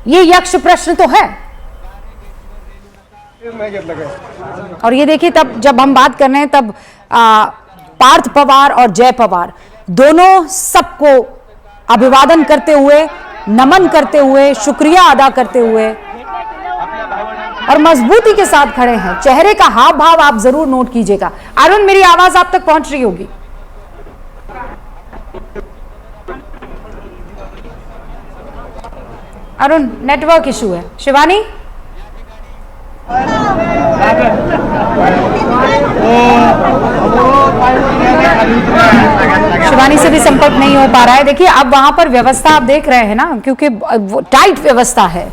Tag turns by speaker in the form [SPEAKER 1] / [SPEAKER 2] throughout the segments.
[SPEAKER 1] ये यक्ष प्रश्न तो है। और ये देखिए, तब जब हम बात कर रहे हैं तब पार्थ पवार और जय पवार दोनों सबको अभिवादन करते हुए, नमन करते हुए, शुक्रिया अदा करते हुए और मजबूती के साथ खड़े हैं। चेहरे का हाव भाव आप जरूर नोट कीजिएगा। अरुण, मेरी आवाज आप तक पहुंच रही होगी। अरुण, नेटवर्क इशू है। शिवानी, शिवानी से भी संपर्क नहीं हो पा रहा है। देखिए, अब वहां पर व्यवस्था आप देख रहे हैं ना, क्योंकि टाइट व्यवस्था है।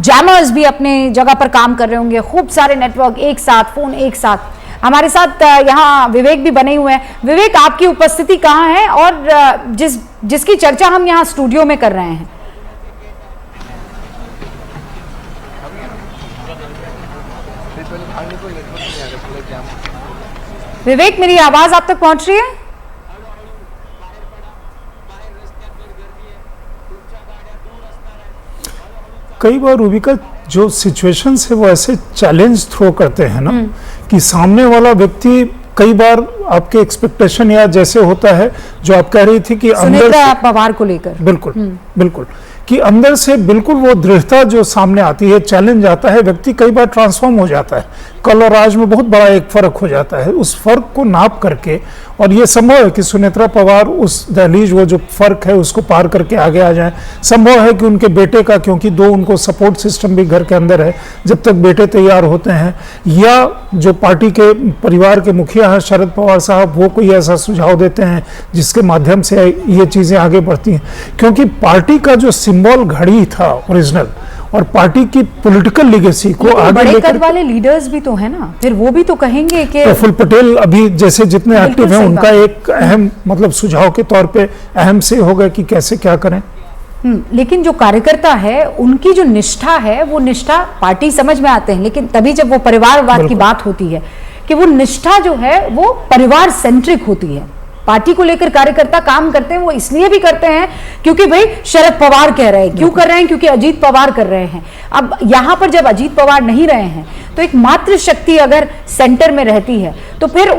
[SPEAKER 1] जैमर्स भी अपने जगह पर काम कर रहे होंगे, खूब सारे नेटवर्क एक साथ, फोन एक साथ। हमारे साथ यहाँ विवेक भी बने हुए हैं। विवेक, आपकी उपस्थिति कहाँ है और जिसकी चर्चा हम यहाँ स्टूडियो में कर रहे हैं? विवेक, मेरी आवाज आप तक पहुंच रही है?
[SPEAKER 2] कई बार रूबिका, जो सिचुएशंस है वो ऐसे चैलेंज थ्रो करते हैं ना कि सामने वाला व्यक्ति कई बार आपके एक्सपेक्टेशन या जैसे होता है, जो आप कह रही थी कि अंदर से
[SPEAKER 1] पवार को लेकर,
[SPEAKER 2] बिल्कुल बिल्कुल, कि अंदर से बिल्कुल वो दृढ़ता जो सामने आती है, चैलेंज आता है, व्यक्ति कई बार ट्रांसफॉर्म हो जाता है। कल और आज में बहुत बड़ा एक फर्क हो जाता है। उस फर्क को नाप करके, और ये संभव है कि सुनेत्रा पवार उस दहलीज, वो जो फर्क है उसको पार करके आगे आ जाए। संभव है कि उनके बेटे का, क्योंकि दो उनको सपोर्ट सिस्टम भी घर के अंदर है, जब तक बेटे तैयार होते हैं, या जो पार्टी के परिवार के मुखिया हैं शरद पवार साहब, वो कोई ऐसा सुझाव देते हैं जिसके माध्यम से ये चीजें आगे बढ़ती हैं। क्योंकि पार्टी का जो सिंबल घड़ी था ओरिजिनल, और पार्टी की पॉलिटिकल लीगेसी को आगे
[SPEAKER 1] बड़े
[SPEAKER 2] लेकर,
[SPEAKER 1] कद वाले लीडर्स भी तो है ना, फिर वो भी तो कहेंगे कि
[SPEAKER 2] प्रफुल्ल पटेल अभी जैसे जितने एक्टिव हैं, उनका एक अहम मतलब सुझाव के तौर पे अहम से होगा कि कैसे क्या करें।
[SPEAKER 1] लेकिन जो कार्यकर्ता है, उनकी जो निष्ठा है, वो निष्ठा पार्टी समझ में आते हैं, लेकिन तभी जब वो परिवारवाद की बात होती है कि वो निष्ठा जो है वो परिवार सेंट्रिक होती है। पार्टी को लेकर कार्यकर्ता काम करते हैं, वो इसलिए भी करते हैं क्योंकि भाई शरद पवार कह रहे हैं। क्यों कर रहे हैं? क्योंकि अजीत पवार कर रहे हैं। अब यहां पर जब अजीत पवार नहीं रहे हैं, तो एक मातृ शक्ति अगर सेंटर में रहती है, तो फिर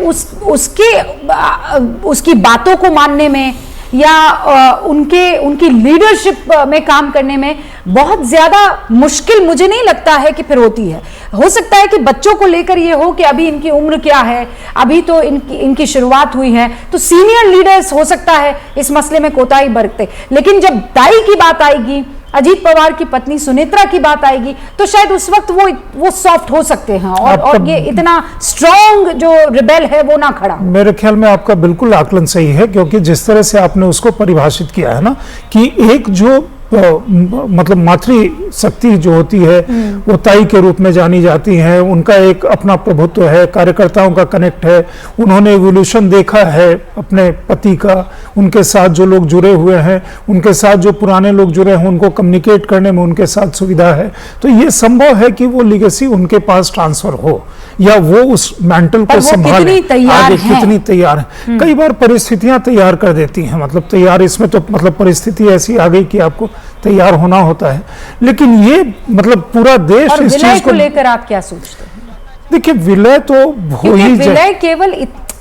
[SPEAKER 1] उसकी बातों को मानने में या उनकी लीडरशिप में काम करने में बहुत ज्यादा मुश्किल मुझे नहीं लगता है कि फिर होती है। हो सकता है कि बच्चों को लेकर ये हो कि अभी इनकी उम्र क्या है, अभी तो इनकी शुरुआत हुई है, तो सीनियर लीडर्स हो सकता है इस मसले में कोताही बरतते। लेकिन जब दाई की बात आएगी, अजीत पवार की पत्नी सुनेत्रा की बात आएगी, तो शायद उस वक्त वो सॉफ्ट हो सकते हैं और ये इतना स्ट्रॉन्ग जो रिबेल है वो ना खड़ा।
[SPEAKER 2] मेरे ख्याल में आपका बिल्कुल आकलन सही है, क्योंकि जिस तरह से आपने उसको परिभाषित किया है ना, कि एक जो मतलब मातृ शक्ति जो होती है वो ताई के रूप में जानी जाती है, उनका एक अपना प्रभुत्व है, कार्यकर्ताओं का कनेक्ट है, उन्होंने एवोल्यूशन देखा है अपने पति का, उनके साथ जो लोग जुड़े हुए हैं, उनके साथ जो पुराने लोग जुड़े हैं, उनको कम्युनिकेट करने में उनके साथ सुविधा है। तो ये संभव है कि वो लीगेसी उनके पास ट्रांसफर हो, या वो उस मेंटल को संभाले, आगे कितनी तैयार है। कई बार परिस्थितियां तैयार कर देती हैं, मतलब तैयार इसमें तो मतलब परिस्थिति ऐसी आ गई कि आपको तैयार होना होता है। लेकिन ये मतलब पूरा देश
[SPEAKER 1] और
[SPEAKER 2] इस चीज को
[SPEAKER 1] लेकर आप क्या सोचते हैं?
[SPEAKER 2] देखिए, विलय तो हो ही जाए।
[SPEAKER 1] विलय केवल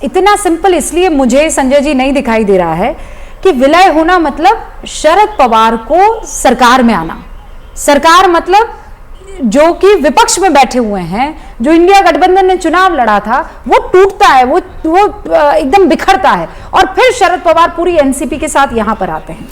[SPEAKER 1] इतना सिंपल इसलिए मुझे संजय जी नहीं दिखाई दे रहा है कि विलय होना मतलब शरद पवार को सरकार में आना। सरकार मतलब जो कि विपक्ष में बैठे हुए हैं, जो इंडिया गठबंधन ने चुनाव लड़ा था, वो टूटता है, वो एकदम बिखरता है, और फिर शरद पवार पूरी एनसीपी के साथ यहां पर आते हैं।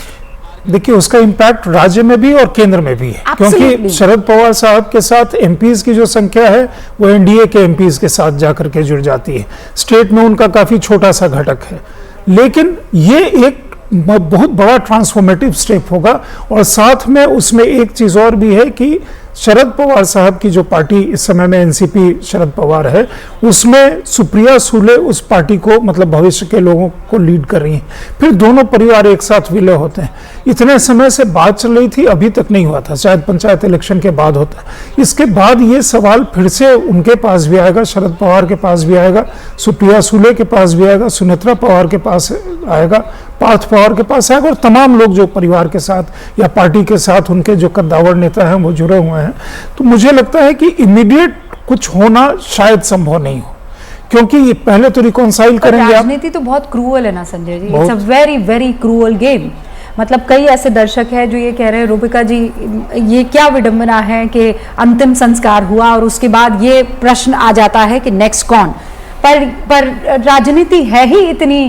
[SPEAKER 2] देखिए, उसका इम्पैक्ट राज्य में भी और केंद्र में भी है, क्योंकि शरद पवार साहब के साथ एमपीज की जो संख्या है वो एनडीए के एमपीज के साथ जाकर के जुड़ जाती है। स्टेट में उनका काफी छोटा सा घटक है, लेकिन ये एक बहुत बड़ा ट्रांसफॉर्मेटिव स्टेप होगा। और साथ में उसमें एक चीज और भी है कि शरद पवार साहब की जो पार्टी इस समय में एनसीपी शरद पवार है, उसमें सुप्रिया सुले उस पार्टी को मतलब भविष्य के लोगों को लीड कर रही हैं। फिर दोनों परिवार एक साथ विलय होते हैं। इतने समय से बात चल रही थी, अभी तक नहीं हुआ था, शायद पंचायत इलेक्शन के बाद होता है। इसके बाद ये सवाल फिर से उनके पास भी आएगा, शरद पवार के पास भी आएगा, सुप्रिया सुले के पास भी आएगा, सुनेत्रा पवार के पास आएगा, पार्थ पवार के पास आएगा और तमाम लोग जो परिवार के साथ या पार्टी के साथ उनके जो कद्दावर नेता हैं वो जुड़े हुए हैं। तो मुझे लगता है कि इमीडिएट कुछ होना शायद संभव नहीं हो, क्योंकि ये पहले तो रिकॉन्साइल करेंगे आप।
[SPEAKER 1] राजनीति तो बहुत क्रूअल है ना Sanjay ji, it's a very very cruel game. मतलब कई ऐसे दर्शक हैं जो ये कह रहे हैं रूबिका जी ये क्या विडंबना है कि अंतिम संस्कार हुआ और उसके बाद ये प्रश्न आ जाता है कि नेक्स्ट कौन। पर राजनीति है ही इतनी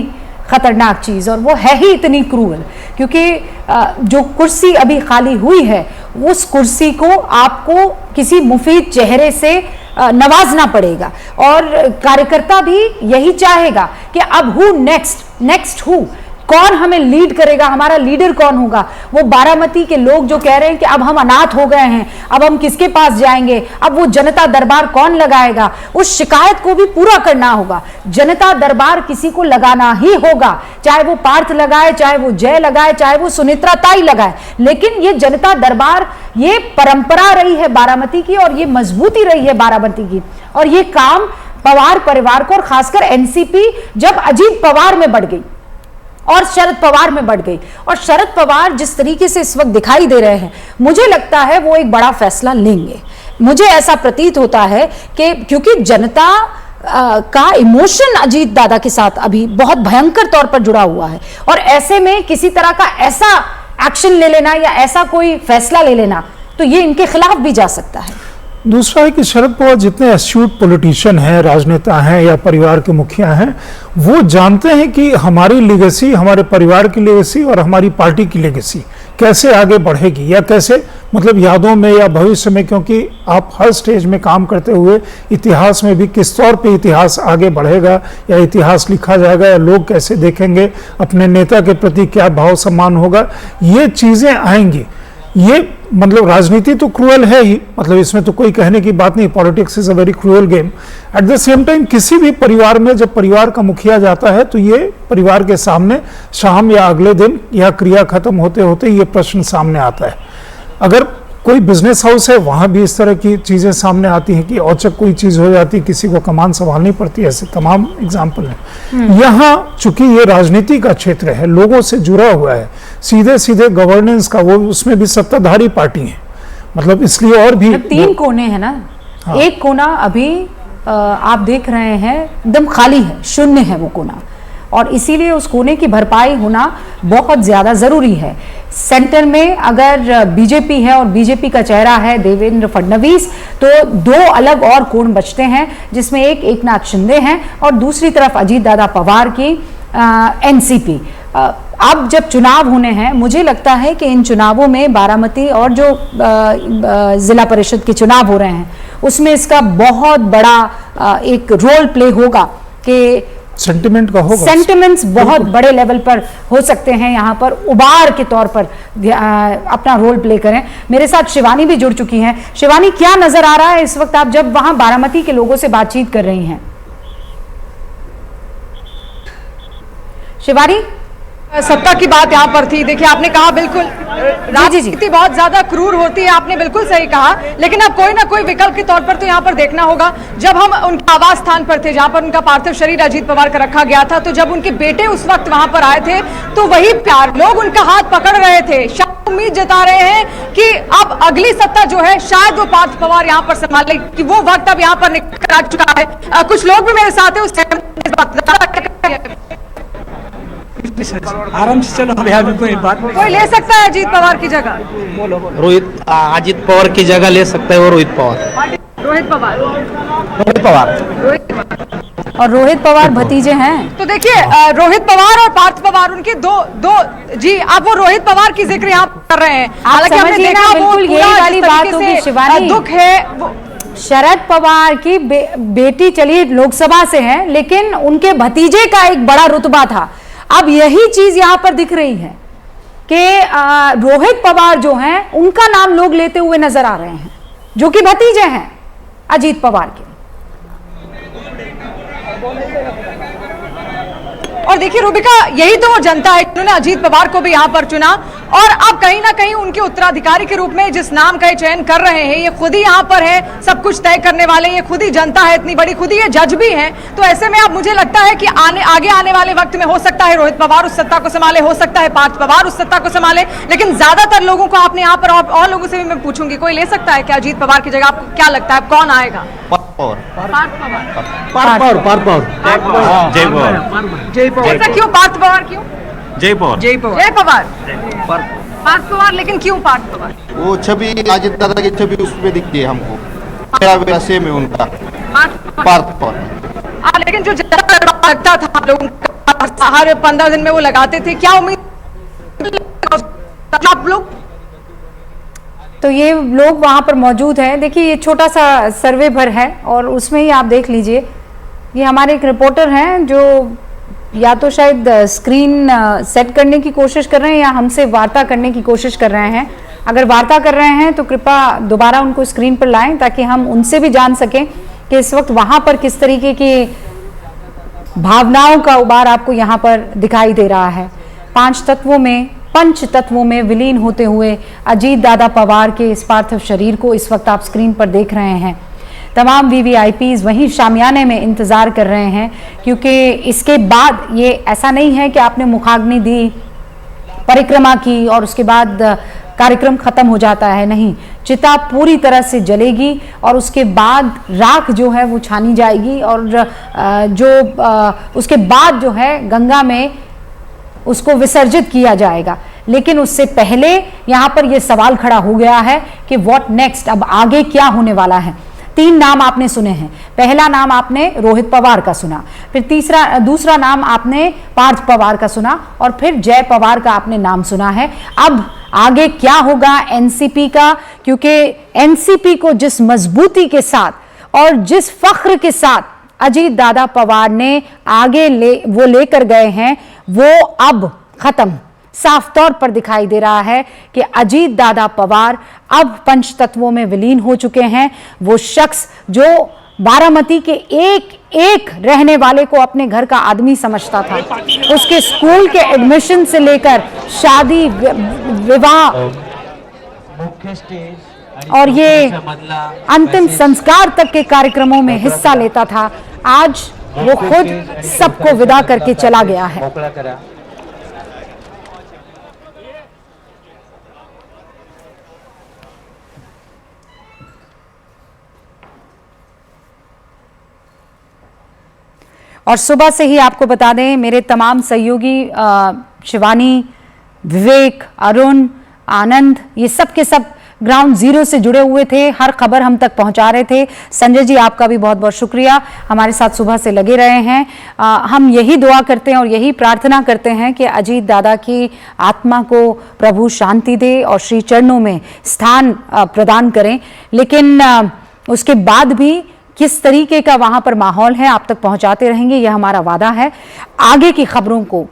[SPEAKER 1] खतरनाक चीज और वो है ही इतनी क्रूअल, क्योंकि जो कुर्सी अभी खाली हुई है उस कुर्सी को आपको किसी मुफीद चेहरे से नवाजना पड़ेगा और कार्यकर्ता भी यही चाहेगा कि अब हु नेक्स्ट हु, कौन हमें लीड करेगा, हमारा लीडर कौन होगा। वो बारामती के लोग जो कह रहे हैं कि अब हम अनाथ हो गए हैं, अब हम किसके पास जाएंगे, अब वो जनता दरबार कौन लगाएगा, उस शिकायत को भी पूरा करना होगा। जनता दरबार किसी को लगाना ही होगा, चाहे वो पार्थ लगाए, चाहे वो जय लगाए, चाहे वो सुनित्रा ताई लगाए, लेकिन ये जनता दरबार ये परंपरा रही है बारामती की और ये मजबूती रही है बारामती की। और ये काम पवार परिवार को और खासकर एनसीपी जब अजीत पवार में बढ़ गई और शरद पवार में बढ़ गई, और शरद पवार जिस तरीके से इस वक्त दिखाई दे रहे हैं, मुझे लगता है वो एक बड़ा फैसला लेंगे। मुझे ऐसा प्रतीत होता है कि क्योंकि जनता का इमोशन अजीत दादा के साथ अभी बहुत भयंकर तौर पर जुड़ा हुआ है, और ऐसे में किसी तरह का ऐसा एक्शन ले लेना या ऐसा कोई फैसला ले लेना तो ये इनके खिलाफ भी जा सकता है।
[SPEAKER 2] दूसरा है कि शरद पवार जितने एस्ट्यूट पॉलिटिशियन हैं, राजनेता हैं या परिवार के मुखिया हैं, वो जानते हैं कि हमारी लेगेसी, हमारे परिवार की लेगेसी और हमारी पार्टी की लेगेसी कैसे आगे बढ़ेगी या कैसे मतलब यादों में या भविष्य में, क्योंकि आप हर स्टेज में काम करते हुए इतिहास में भी किस तौर पे इतिहास आगे बढ़ेगा या इतिहास लिखा जाएगा या लोग कैसे देखेंगे, अपने नेता के प्रति क्या भाव सम्मान होगा, ये चीज़ें आएंगी। ये मतलब राजनीति तो क्रूअल है ही, मतलब इसमें तो कोई कहने की बात नहीं, politics is a very cruel game. At the same time किसी भी परिवार में जब परिवार का मुखिया जाता है तो ये परिवार के सामने शाम या अगले दिन या क्रिया खत्म होते होते ये प्रश्न सामने आता है। अगर कोई बिजनेस हाउस है वहां भी इस तरह की चीजें सामने आती हैं कि औचक कोई चीज हो जाती है, किसी को कमान संभालनी पड़ती है, ऐसे तमाम एग्जाम्पल हैं। यहाँ चूंकि ये राजनीति का क्षेत्र है, लोगों से जुड़ा हुआ है, सीधे सीधे गवर्नेंस का, वो उसमें भी सत्ताधारी पार्टी है, मतलब इसलिए और भी
[SPEAKER 1] तीन कोने हैं ना। हाँ। एक कोना अभी आप देख रहे हैं एकदम खाली है, शून्य है वो कोना, और इसीलिए उस कोने की भरपाई होना बहुत ज़्यादा ज़रूरी है। सेंटर में अगर बीजेपी है और बीजेपी का चेहरा है देवेंद्र फडणवीस, तो दो अलग और कोण बचते हैं, जिसमें एक एकनाथ शिंदे हैं और दूसरी तरफ अजीत दादा पवार की एनसीपी। अब जब चुनाव होने हैं, मुझे लगता है कि इन चुनावों में बारामती और जो जिला परिषद के चुनाव हो रहे हैं उसमें इसका बहुत बड़ा एक रोल प्ले होगा कि
[SPEAKER 2] सेंटिमेंट का होगा,
[SPEAKER 1] सेंटिमेंट्स बहुत बड़े लेवल पर हो सकते हैं, यहाँ पर उबार के तौर पर अपना रोल प्ले करें। मेरे साथ शिवानी भी जुड़ चुकी हैं। शिवानी, क्या नजर आ रहा है इस वक्त आप जब वहां बारामती के लोगों से बातचीत कर रही हैं? शिवानी,
[SPEAKER 3] सत्ता की बात यहाँ पर थी। देखिए, आपने कहा बिल्कुल राजनीति बहुत ज्यादा क्रूर होती है, आपने बिल्कुल सही कहा, लेकिन अब कोई ना कोई विकल्प के तौर पर तो यहाँ पर देखना होगा। जब हम उनके आवास स्थान पर थे जहाँ पर उनका पार्थिव शरीर अजीत पवार का रखा गया था, तो जब उनके बेटे उस वक्त वहां पर आए थे तो वही प्यार, लोग उनका हाथ पकड़ रहे थे, शायद उम्मीद जता रहे हैं कि अब अगली सत्ता जो है शायद वो पार्थ पवार यहाँ पर संभाले, कि वो वक्त अब यहाँ पर निकल आ चुका है। कुछ लोग भी मेरे साथ है उस
[SPEAKER 4] आराम से चलो, अभी कोई बात नहीं।
[SPEAKER 3] कोई ले सकता है अजीत पवार की जगह?
[SPEAKER 4] अजीत पवार की जगह ले सकता है वो रोहित पवार।
[SPEAKER 3] रोहित पवार
[SPEAKER 1] और रोहित पवार भतीजे हैं।
[SPEAKER 3] तो देखिए, रोहित पवार और पार्थ पवार, उनके दो जी, आप वो रोहित पवार की जिक्र यहाँ कर रहे हैं। हालांकि हमने देखा वो
[SPEAKER 1] यही वाली बात होगी शिवानी,
[SPEAKER 3] दुख है।
[SPEAKER 1] शरद पवार की बेटी चलिए लोकसभा से है, लेकिन उनके भतीजे का एक बड़ा रुतबा था। अब यही चीज यहां पर दिख रही है कि रोहित पवार जो हैं उनका नाम लोग लेते हुए नजर आ रहे हैं, जो कि भतीजे हैं अजीत पवार के। और देखिए रूबिका, यही तो वो जनता है जिन्होंने अजीत पवार को भी यहाँ पर चुना।
[SPEAKER 3] और अब कहीं ना कहीं उनके उत्तराधिकारी के रूप में जिस नाम का चयन कर रहे हैं, ये खुद ही यहाँ पर है सब कुछ तय करने वाले, ये खुद ही जनता है इतनी बड़ी, खुद ही ये जज भी हैं। तो ऐसे में अब मुझे लगता है कि आगे आने वाले वक्त में हो सकता है रोहित पवार उस सत्ता को संभाले, हो सकता है पार्थ पवार उस सत्ता को संभाले, लेकिन ज्यादातर लोगों को आपने यहाँ पर और लोगों से भी मैं पूछूंगी, कोई ले सकता है क्या अजीत पवार की जगह? आपको क्या लगता है कौन आएगा? ऐसा क्यों पार्थ पवार? क्यों
[SPEAKER 5] जय पवार?
[SPEAKER 3] जय पवार पार्थ पवार, लेकिन क्यों पार्थ पवार?
[SPEAKER 5] वो छवि अजित दादा की छवि उसमें दिखती है हमको, मेरा सेम है उनका, पार्थ पवार।
[SPEAKER 3] लेकिन जो लगता था आप लोगों का हर 15 दिन में वो लगाते थे, क्या उम्मीद आप लोग?
[SPEAKER 1] तो ये लोग वहां पर मौजूद हैं। देखिए ये छोटा सा सर्वे भर है और उसमें ही आप देख लीजिए, ये हमारे एक रिपोर्टर हैं जो या तो शायद स्क्रीन सेट करने की कोशिश कर रहे हैं या हमसे वार्ता करने की कोशिश कर रहे हैं। अगर वार्ता कर रहे हैं तो कृपया दोबारा उनको स्क्रीन पर लाएं ताकि हम उनसे भी जान सकें कि इस वक्त वहां पर किस तरीके की भावनाओं का उबार आपको यहाँ पर दिखाई दे रहा है। पंच तत्वों में विलीन होते हुए अजीत दादा पवार के इस पार्थिव शरीर को इस वक्त आप स्क्रीन पर देख रहे हैं। तमाम वीवीआईपीज वहीं शामियाने में इंतजार कर रहे हैं, क्योंकि इसके बाद ये ऐसा नहीं है कि आपने मुखाग्नि दी, परिक्रमा की और उसके बाद कार्यक्रम खत्म हो जाता है। नहीं, चिता पूरी तरह से जलेगी और उसके बाद राख जो है वो छानी जाएगी और उसके बाद जो है गंगा में उसको विसर्जित किया जाएगा। लेकिन उससे पहले यहाँ पर यह सवाल खड़ा हो गया है कि व्हाट नेक्स्ट, अब आगे क्या होने वाला है। 3 नाम आपने सुने हैं। पहला नाम आपने रोहित पवार का सुना, फिर दूसरा नाम आपने पार्थ पवार का सुना और फिर जय पवार का आपने नाम सुना है। अब आगे क्या होगा एनसीपी का, क्योंकि एनसीपी को जिस मजबूती के साथ और जिस फख्र के साथ अजीत दादा पवार ने आगे लेकर गए हैं, वो अब खत्म। साफ तौर पर दिखाई दे रहा है कि अजीत दादा पवार अब पंच तत्वों में विलीन हो चुके हैं। वो शख्स जो बारामती के एक रहने वाले को अपने घर का आदमी समझता था, उसके स्कूल के एडमिशन से लेकर शादी, विवाह और ये अंतिम संस्कार तक के कार्यक्रमों में हिस्सा लेता था, आज वो खुद सबको विदा करके चला गया है। और सुबह से ही आपको बता दें, मेरे तमाम सहयोगी शिवानी, विवेक, अरुण, आनंद, ये सब के सब ग्राउंड जीरो से जुड़े हुए थे, हर खबर हम तक पहुंचा रहे थे। संजय जी, आपका भी बहुत बहुत शुक्रिया, हमारे साथ सुबह से लगे रहे हैं। हम यही दुआ करते हैं और यही प्रार्थना करते हैं कि अजीत दादा की आत्मा को प्रभु शांति दे और श्री चरणों में स्थान प्रदान करें। लेकिन उसके बाद भी किस तरीके का वहां पर माहौल है आप तक पहुंचाते रहेंगे, यह हमारा वादा है। आगे की खबरों को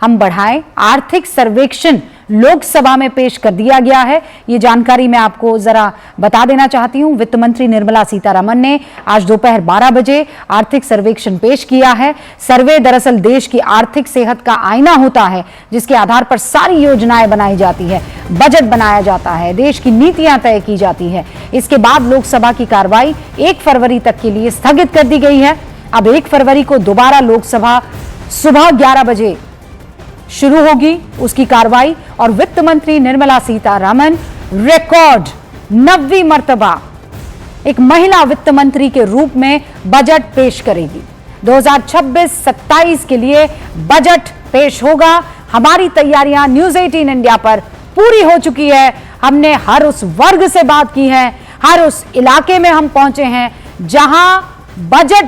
[SPEAKER 1] हम बढ़ाएं। आर्थिक सर्वेक्षण लोकसभा में पेश कर दिया गया है, ये जानकारी मैं आपको जरा बता देना चाहती हूं। वित्त मंत्री निर्मला सीतारमण ने आज दोपहर 12 बजे आर्थिक सर्वेक्षण पेश किया है। सर्वे दरअसल देश की आर्थिक सेहत का आईना होता है, जिसके आधार पर सारी योजनाएं बनाई जाती है, बजट बनाया जाता है, देश की नीतियां तय की जाती है। इसके बाद लोकसभा की कार्रवाई 1 फरवरी तक के लिए स्थगित कर दी गई है। अब 1 फरवरी को दोबारा लोकसभा सुबह 11 बजे शुरू होगी उसकी कार्रवाई और वित्त मंत्री निर्मला सीतारमण रिकॉर्ड 9वीं मर्तबा एक महिला वित्त मंत्री के रूप में बजट पेश करेगी। 2026-27 के लिए बजट पेश होगा। हमारी तैयारियां न्यूज़ 18 इंडिया पर पूरी हो चुकी है। हमने हर उस वर्ग से बात की है, हर उस इलाके में हम पहुंचे हैं जहां बजट